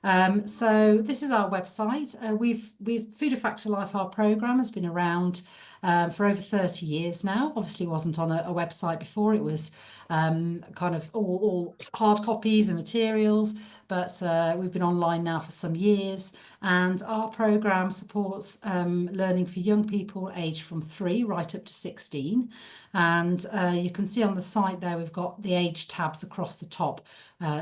So this is our website. We've Food Effects to Life, our programme has been around for over 30 years now. Obviously wasn't on a website before. It was kind of all hard copies and materials, but we've been online now for some years, and our programme supports learning for young people aged from 3 right up to 16. And you can see on the site there we've got the age tabs across the top,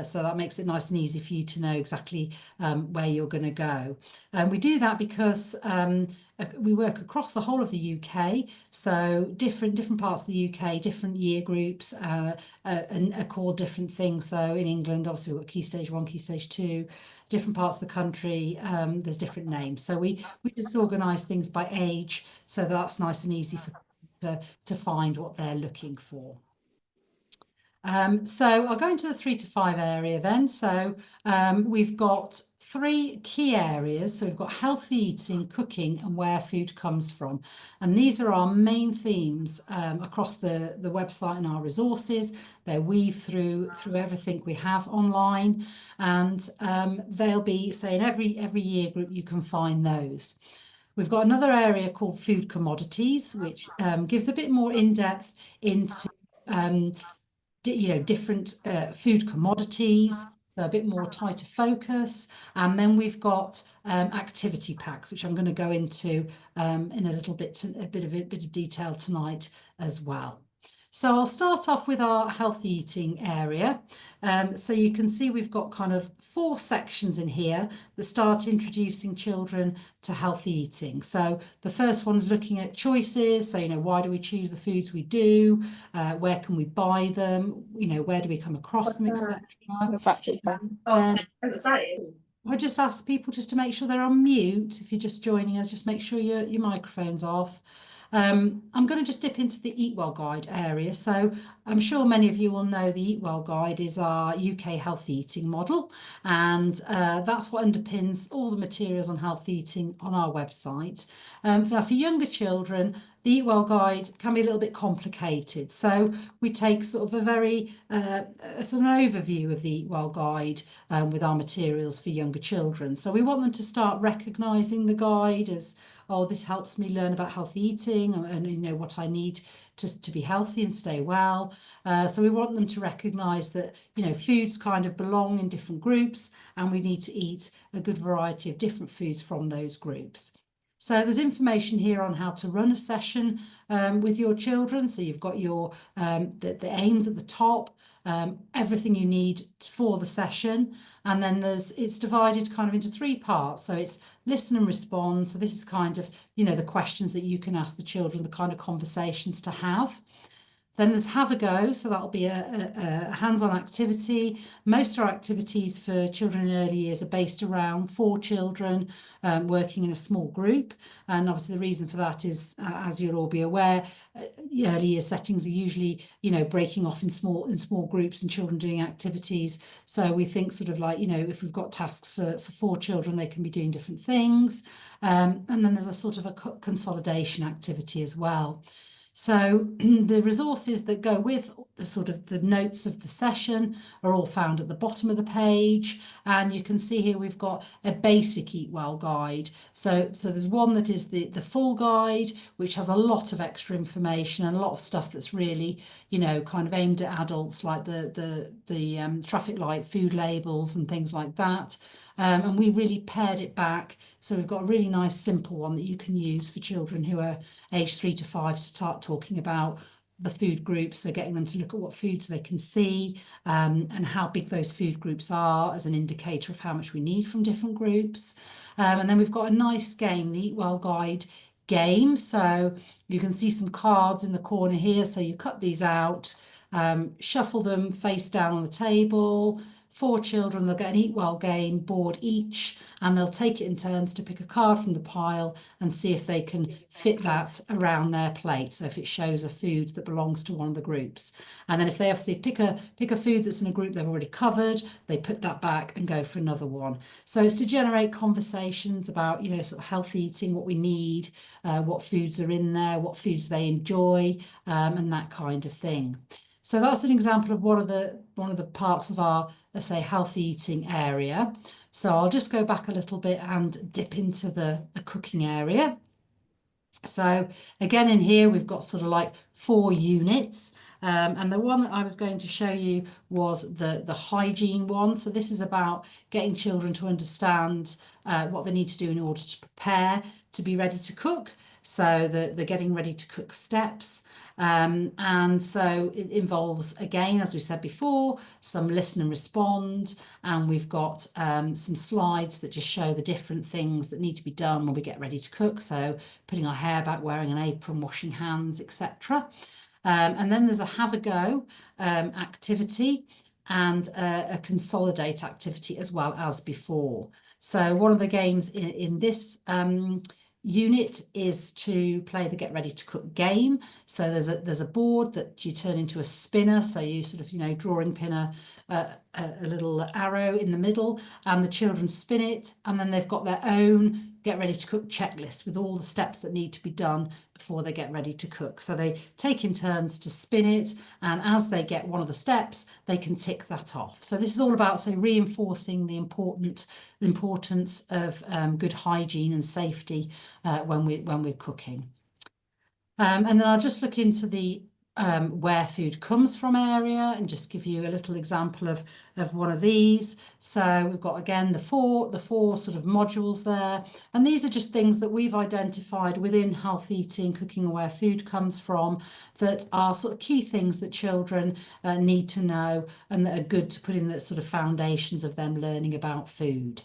so that makes it nice and easy for you to know exactly where you're going to go. And we do that because we work across the whole of the UK, so different parts of the UK, different year groups, and are called different things. So in England, obviously we've got Key Stage 1, Key Stage 2, different parts of the country, there's different names. So we just organise things by age, so that's nice and easy for to find what they're looking for. So I'll go into the 3 to 5 area then. So we've got 3 key areas. So we've got healthy eating, cooking, and where food comes from. And these are our main themes across the website and our resources. They're weaved through everything we have online, and they'll be, say, in every year group you can find those. We've got another area called food commodities, which gives a bit more in-depth into different food commodities, so a bit more tighter focus. And then we've got activity packs, which I'm going to go into in a bit of detail tonight as well. So I'll start off with our healthy eating area. So you can see we've got kind of 4 sections in here that start introducing children to healthy eating. So the first one's looking at choices. So, why do we choose the foods we do? Where can we buy them? Where do we come across them, etc. I just ask people just to make sure they're on mute. If you're just joining us, just make sure your microphone's off. I'm going to just dip into the Eat Well Guide area. So I'm sure many of you will know the Eat Well Guide is our UK healthy eating model, and that's what underpins all the materials on healthy eating on our website. Now, for younger children, the Eat Well Guide can be a little bit complicated. So we take sort of a very sort of an overview of the Eat Well Guide with our materials for younger children. So we want them to start recognising the guide as, oh, this helps me learn about healthy eating and what I need to be healthy and stay well. So we want them to recognise that, foods kind of belong in different groups, and we need to eat a good variety of different foods from those groups. So there's information here on how to run a session with your children. So you've got your the aims at the top, everything you need for the session, and then it's divided kind of into 3 parts. So it's listen and respond. So this is kind of the questions that you can ask the children, the kind of conversations to have. Then there's have a go, so that'll be a hands-on activity. Most of our activities for children in early years are based around 4 children working in a small group. And obviously the reason for that is, as you'll all be aware, early year settings are usually, breaking off in small groups and children doing activities. So we think sort of like, if we've got tasks for 4 children, they can be doing different things. And then there's a sort of a consolidation activity as well. So the resources that go with the sort of the notes of the session are all found at the bottom of the page. And you can see here we've got a basic Eat Well guide. So there's one that is the full guide, which has a lot of extra information and a lot of stuff that's really, kind of aimed at adults, like the traffic light food labels and things like that. And we really pared it back. So we've got a really nice simple one that you can use for children who are aged 3 to 5 to start talking about the food groups. So getting them to look at what foods they can see and how big those food groups are as an indicator of how much we need from different groups. And then we've got a nice game, the Eat Well Guide game. So you can see some cards in the corner here. So you cut these out, shuffle them face down on the table. 4 children, they'll get an Eat Well game board each, and they'll take it in turns to pick a card from the pile and see if they can fit that around their plate. So if it shows a food that belongs to one of the groups. And then if they obviously pick a food that's in a group they've already covered, they put that back and go for another one. So it's to generate conversations about, sort of healthy eating, what we need, what foods are in there, what foods they enjoy, and that kind of thing. So that's an example of one of the parts of our, let's say, healthy eating area. So I'll just go back a little bit and dip into the cooking area. So again, in here, we've got sort of like 4 units. And the one that I was going to show you was the hygiene one. So this is about getting children to understand what they need to do in order to prepare to be ready to cook. So the getting ready to cook steps. And so it involves, again, as we said before, some listen and respond. And we've got some slides that just show the different things that need to be done when we get ready to cook. So putting our hair back, wearing an apron, washing hands, etc. And then there's a have a go activity and a consolidate activity as well as before. So one of the games in this unit is to play the get ready to cook game. So there's a board that you turn into a spinner. So you sort of, drawing pin a little arrow in the middle, and the children spin it, and then they've got their own get ready to cook checklist with all the steps that need to be done before they get ready to cook. So they take in turns to spin it, and as they get one of the steps, they can tick that off. So this is all about, say, reinforcing the importance of good hygiene and safety when we're cooking. And then I'll just look into the where food comes from area and just give you a little example of one of these. So we've got, again, the four sort of modules there, and these are just things that we've identified within health eating, cooking and where food comes from, that are sort of key things that children need to know and that are good to put in the sort of foundations of them learning about food.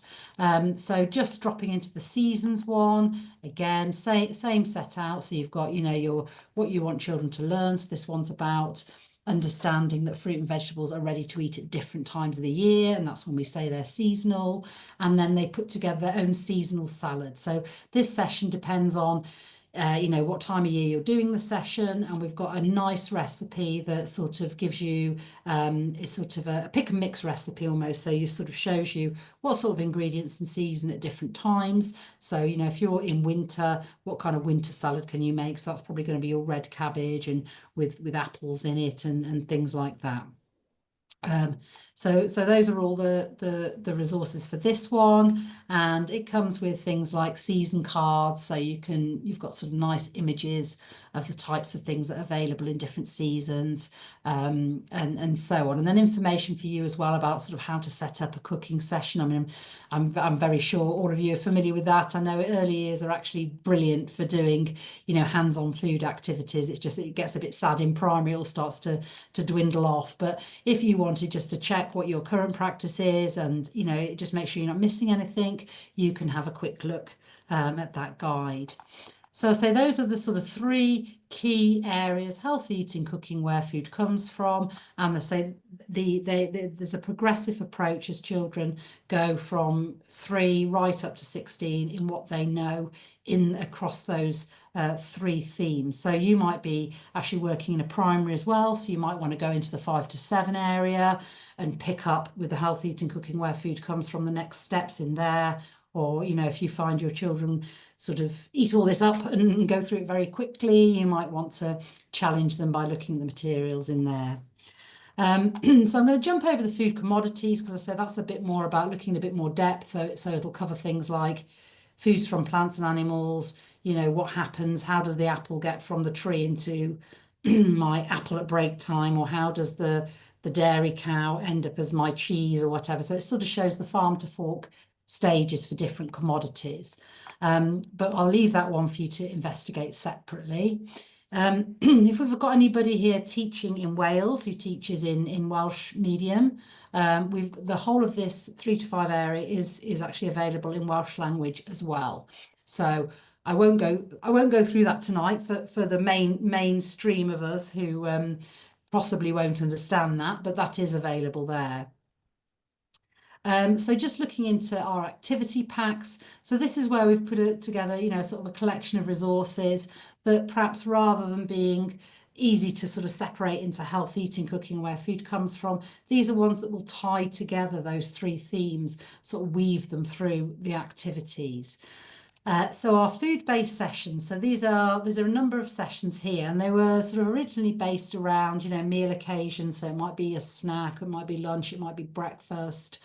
So just dropping into the seasons one, again, same set out. So you've got, your what you want children to learn. So this one's about understanding that fruit and vegetables are ready to eat at different times of the year, and that's when we say they're seasonal. And then they put together their own seasonal salad. So this session depends on what time of year you're doing the session, and we've got a nice recipe that sort of gives you it's sort of a pick and mix recipe almost. So you sort of shows you what sort of ingredients and season at different times. So if you're in winter, what kind of winter salad can you make? So that's probably going to be your red cabbage and with apples in it and things like that. So those are all the resources for this one, and it comes with things like season cards, so you've got sort of nice images of the types of things that are available in different seasons, and so on, and then information for you as well about sort of how to set up a cooking session. I mean, I'm very sure all of you are familiar with that. I know early years are actually brilliant for doing hands-on food activities. It gets a bit sad in primary, it all starts to dwindle off. But if you wanted just to check what your current practice is and just make sure you're not missing anything, you can have a quick look at that guide. So I say those are the sort of 3 key areas: health eating, cooking, where food comes from. And they say there's a progressive approach as children go from 3 right up to 16 in what they know across those 3 themes. So you might be actually working in a primary as well, so you might want to go into the 5 to 7 area and pick up with the health eating, cooking, where food comes from, the next steps in there. Or if you find your children sort of eat all this up and go through it very quickly, you might want to challenge them by looking at the materials in there. So I'm going to jump over the food commodities, because I said that's a bit more about looking a bit more depth. So it'll cover things like foods from plants and animals, what happens, how does the apple get from the tree into my apple at break time, or how does the dairy cow end up as my cheese or whatever. So it sort of shows the farm to fork stages for different commodities. But I'll leave that one for you to investigate separately. If we've got anybody here teaching in Wales who teaches in Welsh medium, the whole of this 3 to 5 area is actually available in Welsh language as well. So I won't go through that tonight for the mainstream of us who possibly won't understand that, but that is available there. So just looking into our activity packs. So this is where we've put together, sort of a collection of resources that perhaps, rather than being easy to sort of separate into health eating, cooking, where food comes from, these are ones that will tie together those 3 themes, sort of weave them through the activities. So our food-based sessions, so there's a number of sessions here, and they were sort of originally based around, meal occasions. So it might be a snack, it might be lunch, it might be breakfast.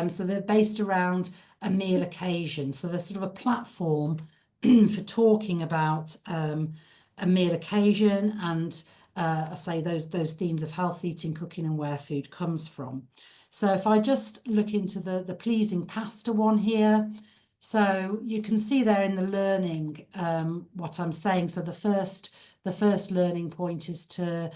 So they're based around a meal occasion. So they're sort of a platform for talking about a meal occasion and I say those themes of health eating, cooking, and where food comes from. So if I just look into the pleasing pasta one here, so you can see there in the learning what I'm saying. So the first learning point is to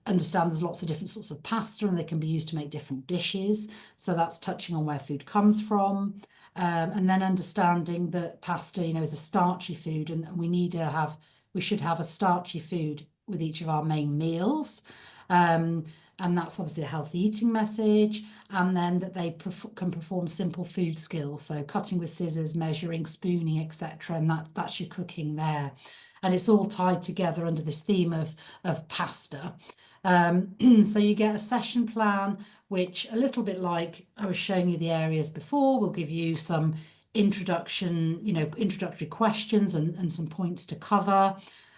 understand there's lots of different sorts of pasta and they can be used to make different dishes. So that's touching on where food comes from. And then understanding that pasta, is a starchy food, and we should have a starchy food with each of our main meals. And that's obviously a healthy eating message. And then that they can perform simple food skills, so cutting with scissors, measuring, spooning, etc. And that's your cooking there. And it's all tied together under this theme of pasta. So you get a session plan, which a little bit like I was showing you the areas before, will give you some introductory questions and some points to cover.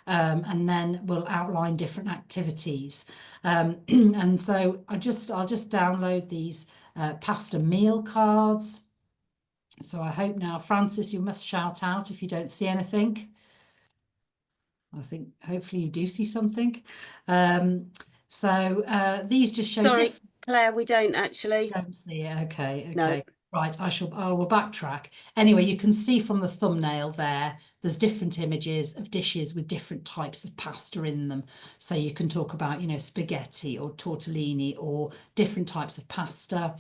And then we'll outline different activities. And so I'll just download these pasta meal cards. So I hope now, Francis, you must shout out if you don't see anything. I think hopefully you do see something. So these just show Sorry, different. Claire, we don't actually. Don't see it. Okay. No. Right, I will backtrack. Anyway, you can see from the thumbnail there's different images of dishes with different types of pasta in them. So you can talk about, spaghetti or tortellini or different types of pasta.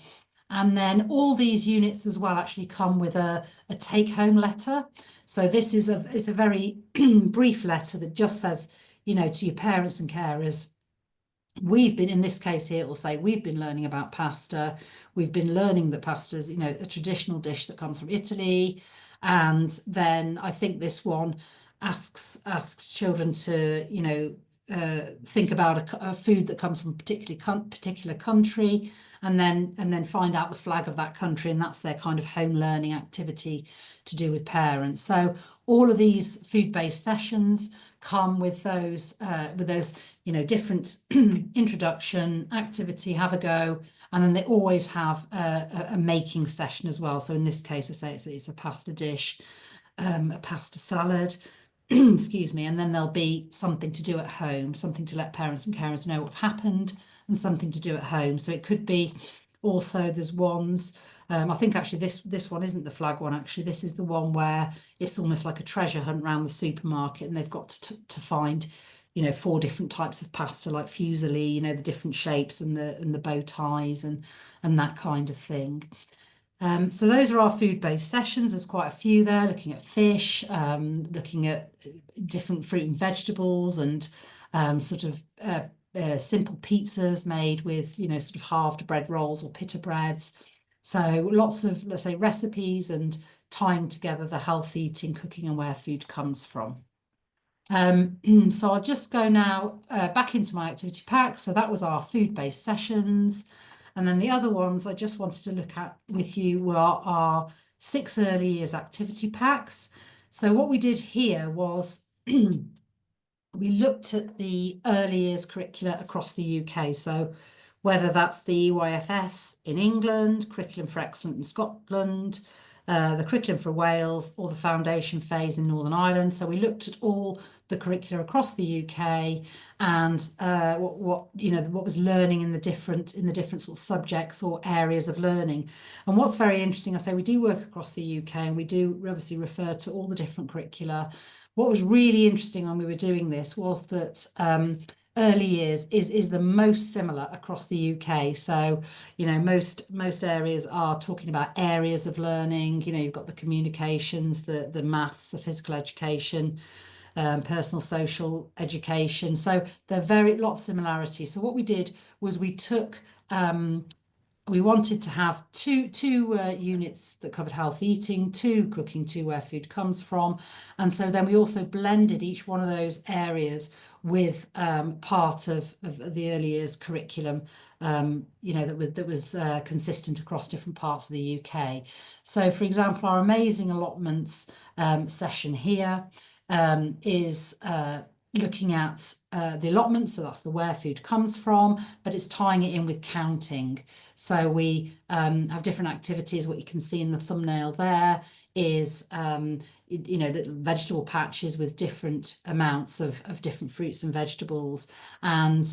And then all these units as well actually come with a take-home letter. So this is a very brief letter that just says, to your parents and carers, in this case here, it will say we've been learning about pasta. We've been learning that pasta is, a traditional dish that comes from Italy. And then I think this one asks children to, think about a food that comes from a particular country, and then find out the flag of that country, and that's their kind of home learning activity to do with parents. So all of these food-based sessions come with those different introduction, activity, have a go, and then they always have a making session as well. So in this case, I say it's a pasta dish, a pasta salad, excuse me, and then there'll be something to do at home, something to let parents and carers know what happened, and something to do at home. So it could be also there's ones. I think actually this one isn't the flag one. Actually, this is the one where it's almost like a treasure hunt around the supermarket, and they've got to find, 4 different types of pasta, like fusilli, the different shapes and the bow ties and that kind of thing. So those are our food-based sessions. There's quite a few there, looking at fish, looking at different fruit and vegetables, and simple pizzas made with, sort of halved bread rolls or pita breads. So lots of, let's say, recipes and tying together the health eating, cooking, and where food comes from. So I'll just go now back into my activity pack. So that was our food-based sessions. And then the other ones I just wanted to look at with you were our 6 early years activity packs. So what we did here was we looked at the early years curricula across the UK. So whether that's the EYFS in England, Curriculum for Excellence in Scotland, the Curriculum for Wales, or the Foundation Phase in Northern Ireland. So we looked at all the curricula across the UK and what was learning in the different sort of subjects or areas of learning. And what's very interesting, I say we do work across the UK and we do obviously refer to all the different curricula. What was really interesting when we were doing this was that early years is the most similar across the UK. So, most areas are talking about areas of learning. You've got the communications, the maths, the physical education, personal social education. So they're lot of similarities. So what we did was we took we wanted to have two units that covered health eating, 2 cooking, 2 where food comes from. And so then we also blended each one of those areas with part of the early years curriculum, that was consistent across different parts of the UK. So, for example, our amazing allotments session here is looking at the allotment, so that's the where food comes from, but it's tying it in with counting. So we have different activities. What you can see in the thumbnail there is little vegetable patches with different amounts of different fruits and vegetables, and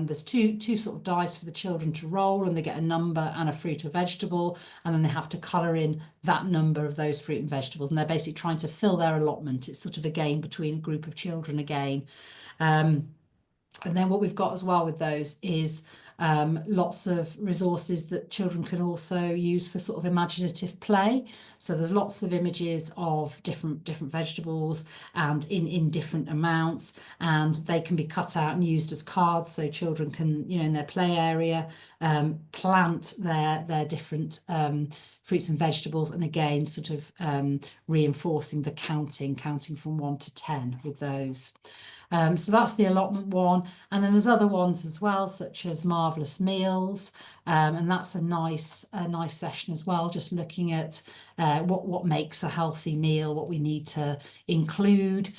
there's two sort of dice for the children to roll, and they get a number and a fruit or vegetable, and then they have to colour in that number of those fruit and vegetables, and they're basically trying to fill their allotment. It's sort of a game between a group of children again. And then what we've got as well with those is lots of resources that children can also use for sort of imaginative play. So there's lots of images of different vegetables and in different amounts, and they can be cut out and used as cards, so children can, in their play area, plant their different fruits and vegetables, and again sort of reinforcing the counting from 1 to 10 with those. So that's the allotment one, and then there's other ones as well, such as marvelous meals, and that's a nice session as well, just looking at what makes a healthy meal, what we need to include,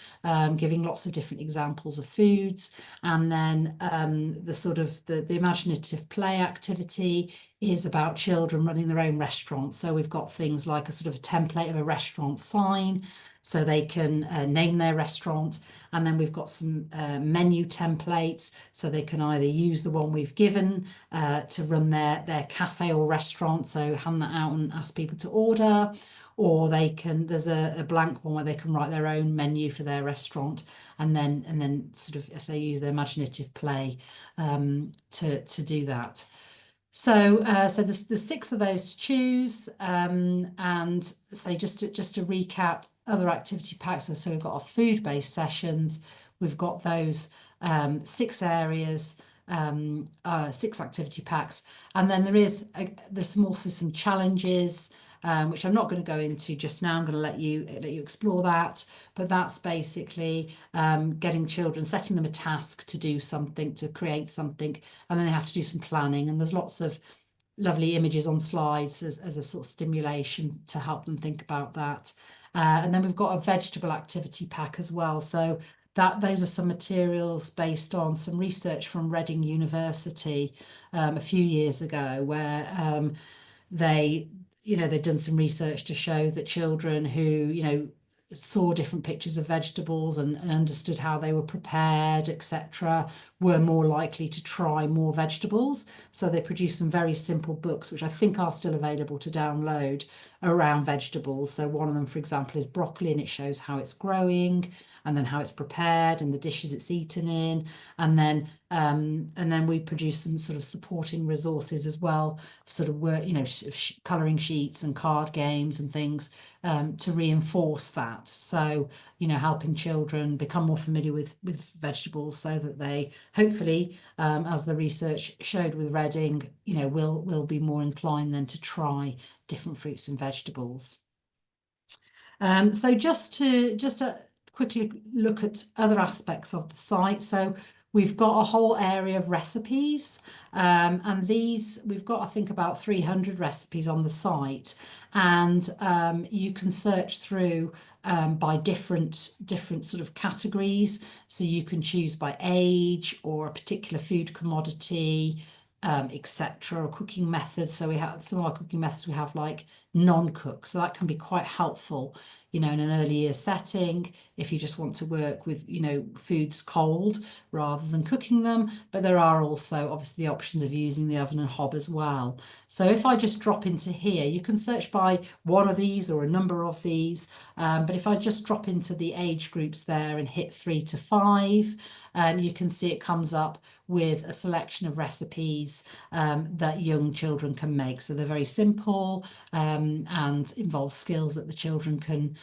giving lots of different examples of foods, and then the imaginative play activity is about children running their own restaurant. So we've got things like a sort of a template of a restaurant sign, so they can name their restaurant, and then we've got some menu templates, so they can either use the one we've given to run their cafe or restaurant, so hand that out and ask people to order, or there's a blank one where they can write their own menu for their restaurant, and then sort of, as they use their imaginative play to do that. So there's 6 of those to choose, and say just to recap other activity packs. So we've got our food-based sessions. We've got those 6 areas, 6 activity packs, and then there's also some challenges, which I'm not going to go into just now. I'm going to let you explore that, but that's basically getting children, setting them a task to do something, to create something, and then they have to do some planning, and there's lots of lovely images on slides as a sort of stimulation to help them think about that. And then we've got a vegetable activity pack as well. So those are some materials based on some research from Reading University a few years ago, where they'd done some research to show that children who saw different pictures of vegetables and understood how they were prepared, etc., were more likely to try more vegetables. So they produced some very simple books, which I think are still available to download, around vegetables. So one of them, for example, is broccoli, and it shows how it's growing, and then how it's prepared, and the dishes it's eaten in, and then we produce some sort of supporting resources as well, sort of work, colouring sheets and card games and things to reinforce that. So helping children become more familiar with vegetables, so that they hopefully, as the research showed with Reading, will be more inclined then to try different fruits and vegetables. So just to quickly look at other aspects of the site. So we've got a whole area of recipes, and these, we've got, I think, about 300 recipes on the site, and you can search through by different sort of categories. So you can choose by age or a particular food commodity, etc., or cooking methods. So we have some of our cooking methods, we have like non-cook, so that can be quite helpful in an early year setting, if you just want to work with foods cold rather than cooking them. But there are also obviously the options of using the oven and hob as well. So if I just drop into here, you can search by one of these or a number of these, but if I just drop into the age groups there and hit 3 to 5, you can see it comes up with a selection of recipes that young children can make. So they're very simple and involve skills that the children can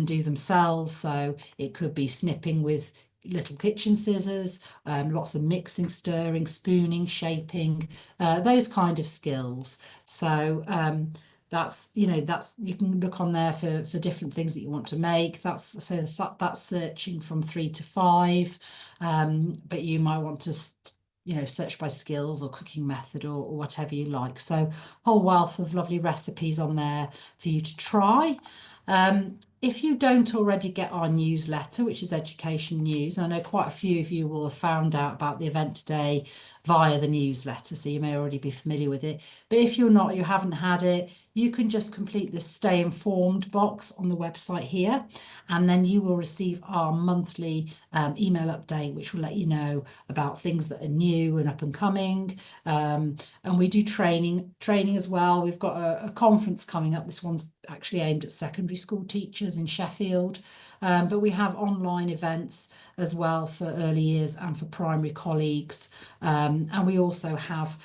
do themselves. So it could be snipping with little kitchen scissors, lots of mixing, stirring, spooning, shaping, those kind of skills. So that's you can look on there for different things that you want to make. That's searching from 3 to 5, but you might want to search by skills or cooking method or whatever you like. So whole wealth of lovely recipes on there for you to try. if you don't already get our newsletter, which is education news, and I know quite a few of you will have found out about the event today via the newsletter, so you may already be familiar with it. But if you're not, you haven't had it, you can just complete the Stay Informed box on the website here, and then you will receive our monthly email update, which will let you know about things that are new and up and coming. And we do training as well. We've got a conference coming up. This one's actually aimed at secondary school teachers in Sheffield. But we have online events as well for early years and for primary colleagues. And we also have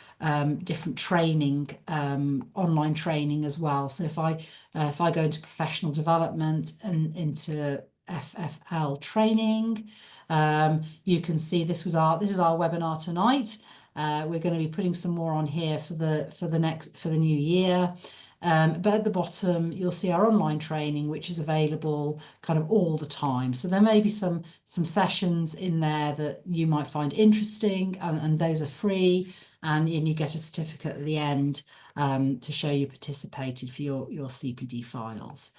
different training, online training as well. So if I go into professional development and into FFL training, you can see this is our webinar tonight. We're going to be putting some more on here for the new year. But at the bottom, you'll see our online training, which is available kind of all the time. So there may be some sessions in there that you might find interesting, and those are free, and you get a certificate at the end to show you participated for your CPD files.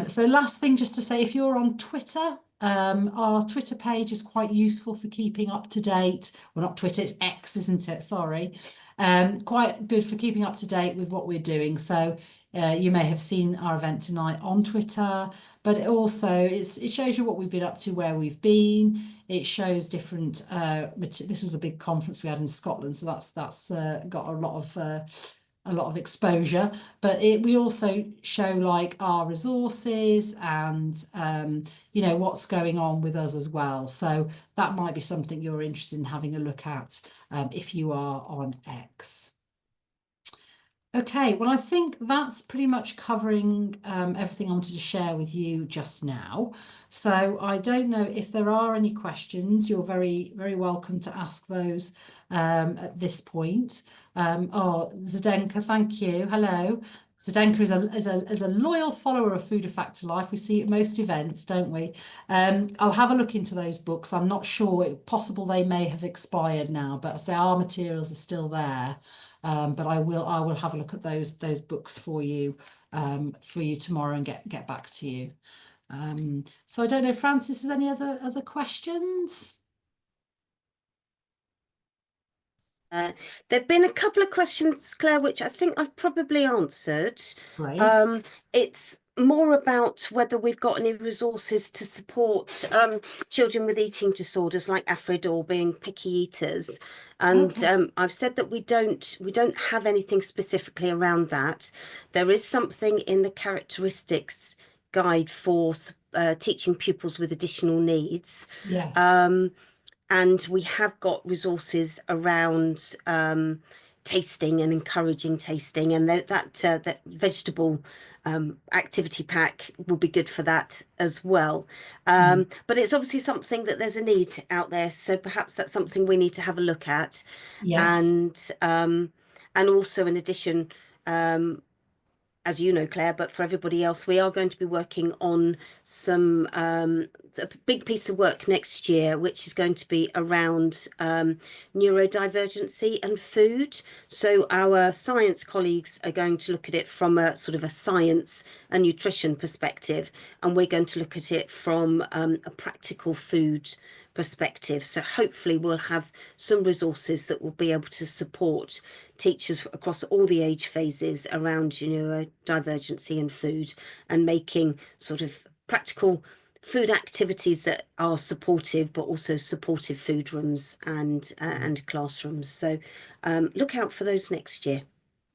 So last thing just to say, if you're on Twitter, our Twitter page is quite useful for keeping up to date. Well, not Twitter, it's X, isn't it? Sorry. Quite good for keeping up to date with what we're doing. So you may have seen our event tonight on Twitter, but it also it shows you what we've been up to, where we've been. It shows different. This was a big conference we had in Scotland, so that's got a lot of exposure, but we also show like our resources and what's going on with us as well. So that might be something you're interested in having a look at if you are on X. Okay, well, I think that's pretty much covering everything I wanted to share with you just now. So I don't know if there are any questions. You're very, very welcome to ask those at this point. Oh, Zdenka, thank you. Hello. Zdenka is a loyal follower of Food a Factor Life. We see it at most events, don't we? I'll have a look into those books. I'm not sure. It's possible they may have expired now, but I say our materials are still there. But I will have a look at those books for you tomorrow and get back to you. So I don't know, Francis, is any other questions? There've been a couple of questions, Claire, which I think I've probably answered. Great. It's more about whether we've got any resources to support children with eating disorders like AFRID or being picky eaters. And Okay. I've said that we don't have anything specifically around that. There is something in the characteristics guide for teaching pupils with additional needs. Yes. And we have got resources around tasting and encouraging tasting, and that vegetable activity pack will be good for that as well. But it's obviously something that there's a need out there, so perhaps that's something we need to have a look at. Yes. And also in addition, as you know, Claire, but for everybody else, we are going to be working on a big piece of work next year, which is going to be around neurodivergency and food. So our science colleagues are going to look at it from a sort of a science and nutrition perspective, and we're going to look at it from a practical food perspective. So hopefully we'll have some resources that will be able to support teachers across all the age phases around neurodivergency and food, and making sort of practical food activities that are supportive, but also supportive food rooms and classrooms. So look out for those next year.